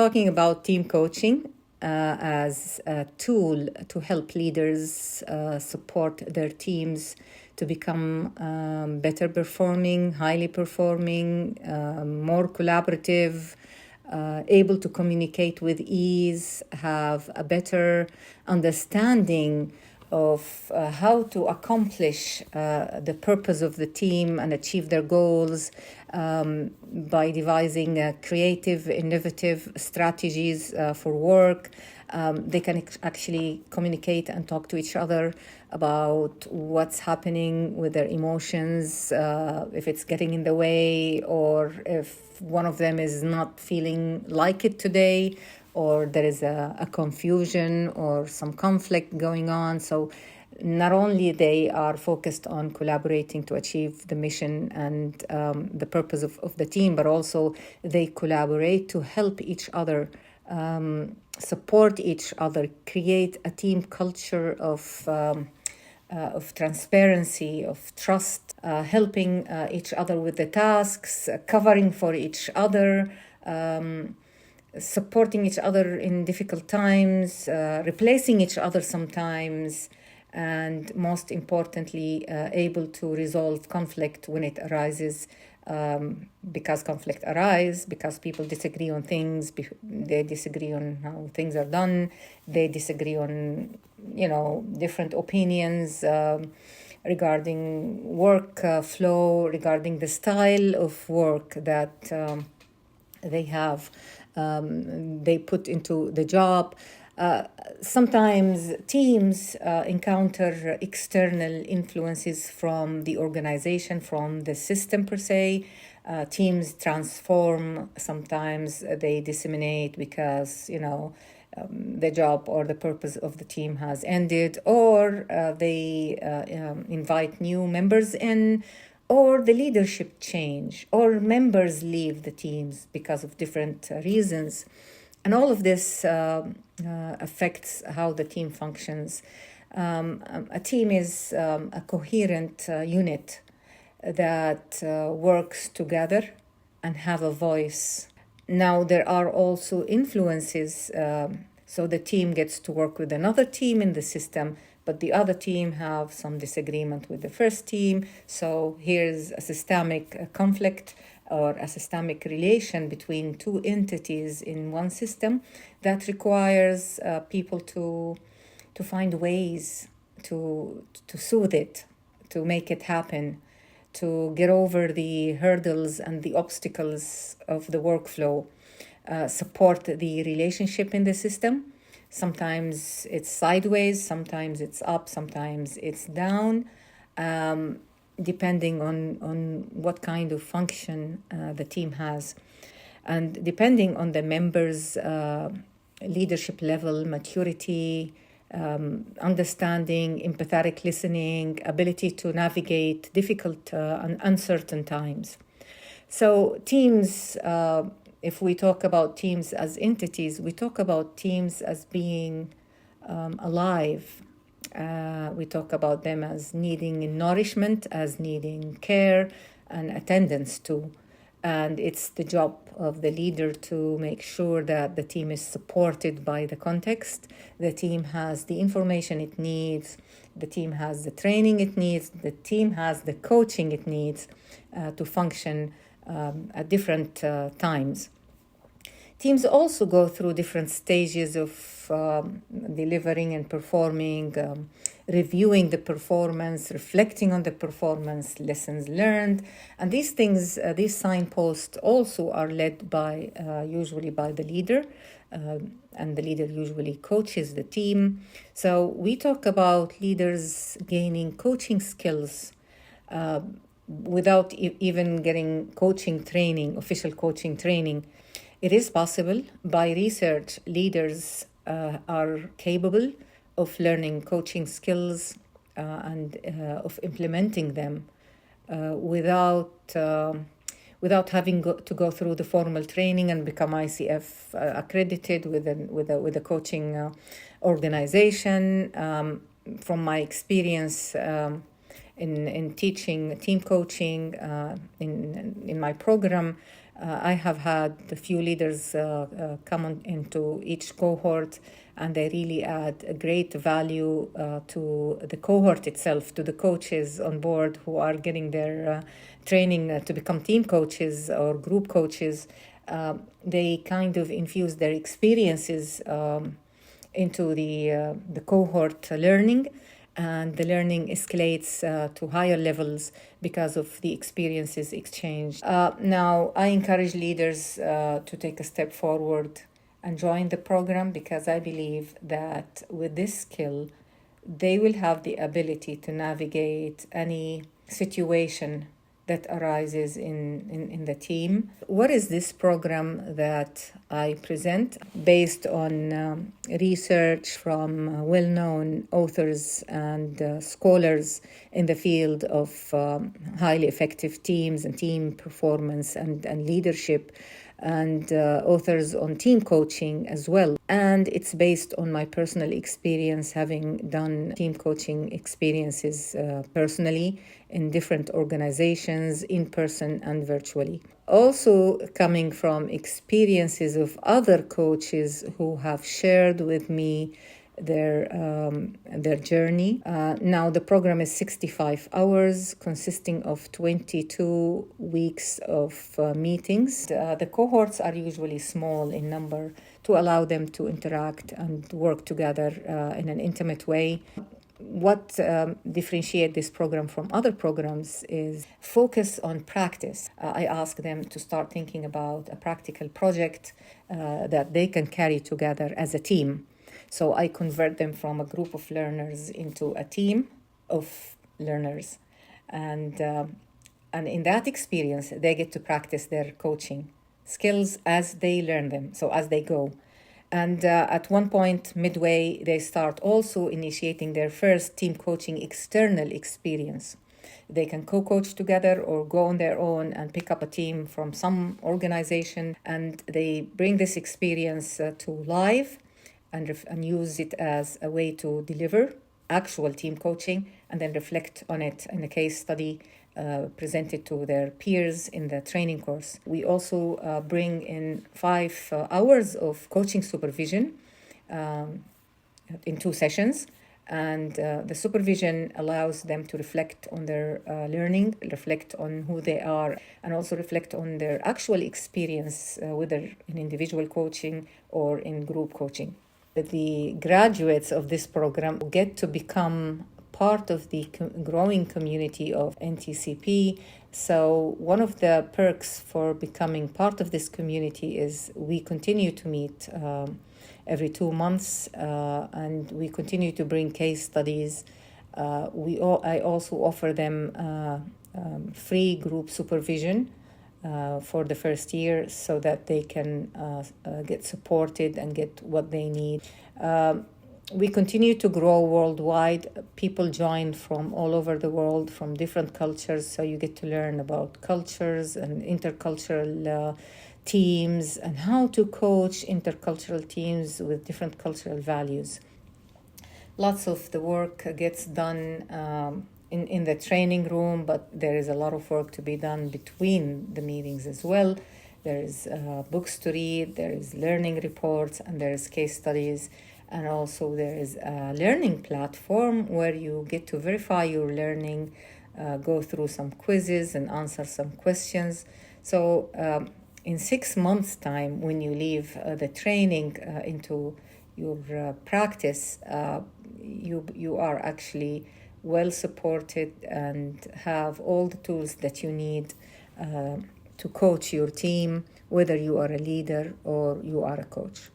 talking about team coaching as a tool to help leaders support their teams to become better performing, highly performing, more collaborative, able to communicate with ease, have a better understanding of how to accomplish the purpose of the team and achieve their goals by devising creative, innovative strategies for work. They can actually communicate and talk to each other about what's happening with their emotions, if it's getting in the way, or if one of them is not feeling like it today, or there is a confusion or some conflict going on. So not only they are focused on collaborating to achieve the mission and the purpose of the team, but also they collaborate to help each other, support each other, create a team culture of transparency, of trust, helping each other with the tasks, covering for each other, supporting each other in difficult times, replacing each other sometimes, and most importantly, able to resolve conflict when it arises, because conflict arises, because people disagree on things, they disagree on how things are done, they disagree on, different opinions regarding work flow, regarding the style of work that they have, they put into the job. Sometimes teams encounter external influences from the organization, from the system per se. Teams transform, sometimes they disseminate because, the job or the purpose of the team has ended, or they invite new members in, or the leadership change, or members leave the teams because of different reasons. And all of this affects how the team functions. A team is a coherent unit that works together and have a voice. Now, there are also influences. So the team gets to work with another team in the system, but the other team have some disagreement with the first team. So here's a systemic conflict or a systemic relation between two entities in one system that requires people to find ways to soothe it, to make it happen, to get over the hurdles and the obstacles of the workflow, support the relationship in the system. Sometimes it's sideways, sometimes it's up, sometimes it's down, depending on what kind of function the team has. And depending on the members' leadership level, maturity, understanding, empathetic listening, ability to navigate difficult and uncertain times. So teams, if we talk about teams as entities, we talk about teams as being alive. We talk about them as needing nourishment, as needing care and attendance too. And it's the job of the leader to make sure that the team is supported by the context. The team has the information it needs. The team has the training it needs. The team has the coaching it needs to function at different times. Teams also go through different stages of delivering and performing, reviewing the performance, reflecting on the performance, lessons learned. And these things, these signposts also are led by, usually by the leader, and the leader usually coaches the team. So we talk about leaders gaining coaching skills without even getting coaching training, official coaching training. It is possible. By research, leaders are capable of learning coaching skills and of implementing them without having to go through the formal training and become ICF accredited with a coaching organization. From my experience in teaching team coaching in my program, I have had a few leaders come into each cohort, and they really add a great value to the cohort itself, to the coaches on board who are getting their training to become team coaches or group coaches. They kind of infuse their experiences into the cohort learning, and the learning escalates to higher levels because of the experiences exchanged. Now, I encourage leaders to take a step forward and join the program, because I believe that with this skill, they will have the ability to navigate any situation that arises in the team. What is this program that I present? Based on research from well-known authors and scholars in the field of highly effective teams and team performance and leadership, and authors on team coaching as well. And it's based on my personal experience, having done team coaching experiences personally in different organizations, in person and virtually. Also coming from experiences of other coaches who have shared with me their journey. Now the program is 65 hours, consisting of 22 weeks of meetings. The cohorts are usually small in number to allow them to interact and work together in an intimate way. What differentiates this program from other programs is focus on practice. I ask them to start thinking about a practical project that they can carry together as a team. So I convert them from a group of learners into a team of learners. And in that experience, they get to practice their coaching skills as they learn them, so as they go. And at one point, midway, they start also initiating their first team coaching external experience. They can co-coach together or go on their own and pick up a team from some organization, and they bring this experience to live and use it as a way to deliver actual team coaching, and then reflect on it in a case study presented to their peers in the training course. We also bring in 5 hours of coaching supervision in 2 sessions, and the supervision allows them to reflect on their learning, reflect on who they are, and also reflect on their actual experience, whether in individual coaching or in group coaching. The graduates of this program get to become part of the growing community of NTCP. So one of the perks for becoming part of this community is we continue to meet every 2 months, and we continue to bring case studies. I also offer them free group supervision for the first year, so that they can get supported and get what they need. We continue to grow worldwide. People join from all over the world, from different cultures, so you get to learn about cultures and intercultural teams, and how to coach intercultural teams with different cultural values. Lots of the work gets done in the training room, but there is a lot of work to be done between the meetings as well. There is books to read, there is learning reports, and there is case studies. And also there is a learning platform where you get to verify your learning, go through some quizzes and answer some questions. So in 6 months' time, when you leave the training into your practice, you are actually well supported and have all the tools that you need to coach your team, whether you are a leader or you are a coach.